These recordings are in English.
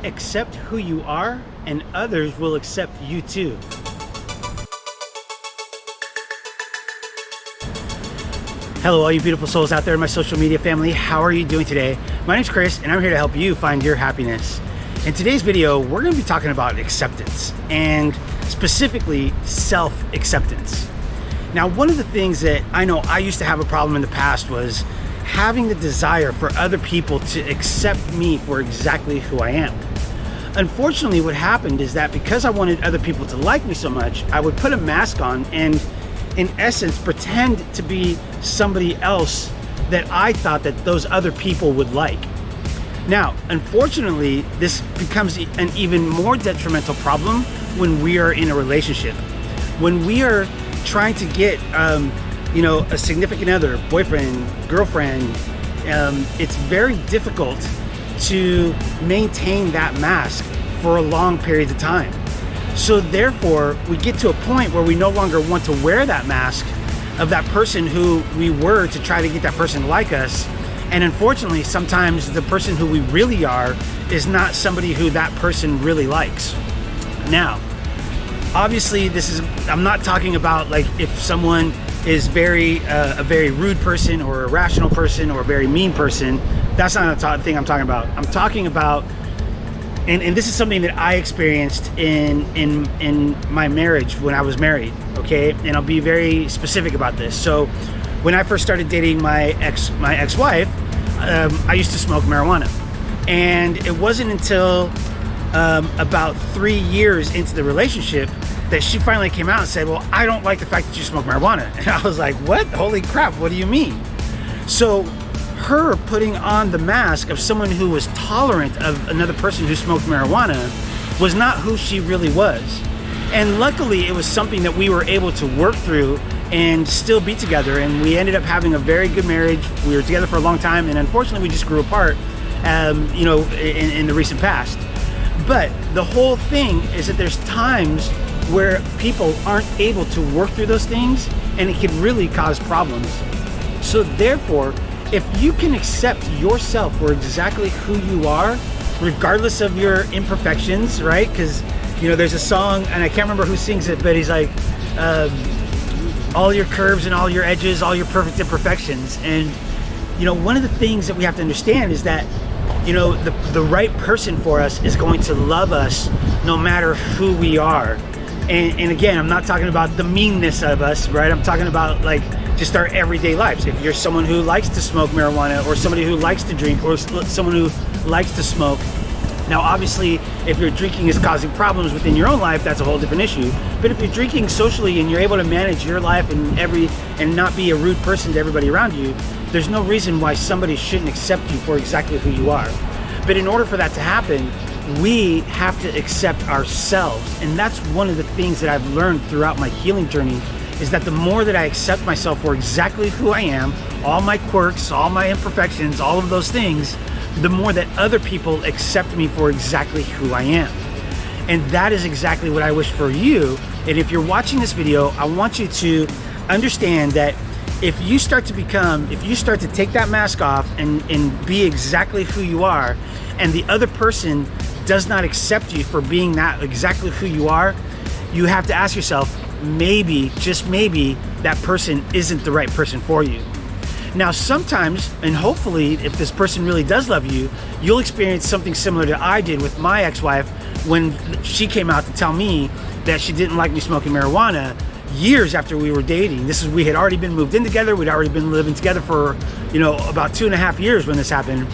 Accept who you are, and others will accept you too. Hello, all you beautiful souls out there in my social media family. How are you doing today? My name's Chris, and I'm here to help you find your happiness. In today's video, we're going to be talking about acceptance, and specifically self-acceptance. Now, one of the things that I know I used to have a problem in the past was having the desire for other people to accept me for exactly who I am. Unfortunately, what happened is that because I wanted other people to like me so much, I would put a mask on and in essence pretend to be somebody else that I thought that those other people would like. Now, unfortunately, this becomes an even more detrimental problem when we are in a relationship. When we are trying to get a significant other, boyfriend, girlfriend, it's very difficult to maintain that mask for a long period of time. So therefore, we get to a point where we no longer want to wear that mask of that person who we were to try to get that person to like us. And unfortunately, sometimes the person who we really are is not somebody who that person really likes. Now, obviously, I'm not talking about like if someone is a very rude person or a irrational person or a very mean person. That's not the thing I'm talking about. I'm talking about, and this is something that I experienced in my marriage when I was married, okay? And I'll be very specific about this. So when I first started dating my ex-wife, I used to smoke marijuana. And it wasn't until about 3 years into the relationship that she finally came out and said, well, I don't like the fact that you smoke marijuana. And I was like, what? Holy crap, what do you mean? So her putting on the mask of someone who was tolerant of another person who smoked marijuana was not who she really was. And luckily, it was something that we were able to work through and still be together. And we ended up having a very good marriage. We were together for a long time, and unfortunately, we just grew apart, in the recent past. But the whole thing is that there's times where people aren't able to work through those things, and it can really cause problems. So therefore, if you can accept yourself for exactly who you are, regardless of your imperfections, right? Because, there's a song, and I can't remember who sings it, but he's like, all your curves and all your edges, all your perfect imperfections. And, one of the things that we have to understand is that, the right person for us is going to love us no matter who we are. And again, I'm not talking about the meanness of us, right? I'm talking about like just our everyday lives. If you're someone who likes to smoke marijuana, or somebody who likes to drink, or someone who likes to smoke. Now, obviously, if your drinking is causing problems within your own life, that's a whole different issue. But if you're drinking socially and you're able to manage your life and not be a rude person to everybody around you, there's no reason why somebody shouldn't accept you for exactly who you are. But in order for that to happen, we have to accept ourselves. And that's one of the things that I've learned throughout my healing journey, is that the more that I accept myself for exactly who I am, all my quirks, all my imperfections, all of those things, the more that other people accept me for exactly who I am. And that is exactly what I wish for you. And if you're watching this video, I want you to understand that if you start to take that mask off and be exactly who you are, and the other person does not accept you for being that exactly who you are, you have to ask yourself, maybe, just maybe, that person isn't the right person for you. Now, sometimes, and hopefully, if this person really does love you, you'll experience something similar to I did with my ex-wife when she came out to tell me that she didn't like me smoking marijuana years after we were dating. We had already been moved in together. We'd already been living together for, about 2.5 years when this happened.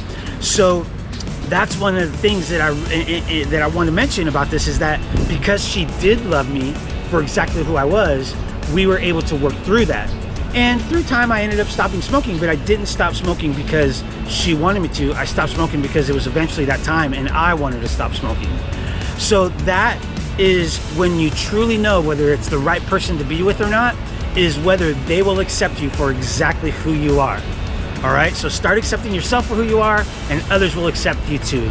So that's one of the things that I want to mention about this, is that because she did love me for exactly who I was, we were able to work through that. And through time, I ended up stopping smoking, but I didn't stop smoking because she wanted me to. I stopped smoking because it was eventually that time and I wanted to stop smoking. So that is when you truly know whether it's the right person to be with or not, is whether they will accept you for exactly who you are. All right, so start accepting yourself for who you are, and others will accept you too.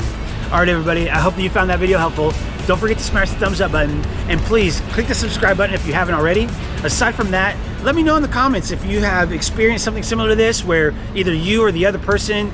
All right, everybody, I hope that you found that video helpful. Don't forget to smash the thumbs up button, and please click the subscribe button if you haven't already. Aside from that, let me know in the comments if you have experienced something similar to this, where either you or the other person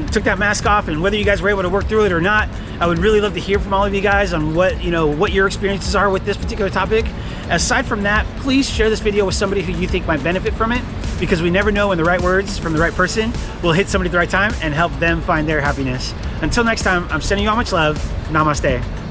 took that mask off, and whether you guys were able to work through it or not. I would really love to hear from all of you guys on what your experiences are with this particular topic. Aside from that, please share this video with somebody who you think might benefit from it, because we never know when the right words from the right person will hit somebody at the right time and help them find their happiness. Until next time, I'm sending you all much love. Namaste.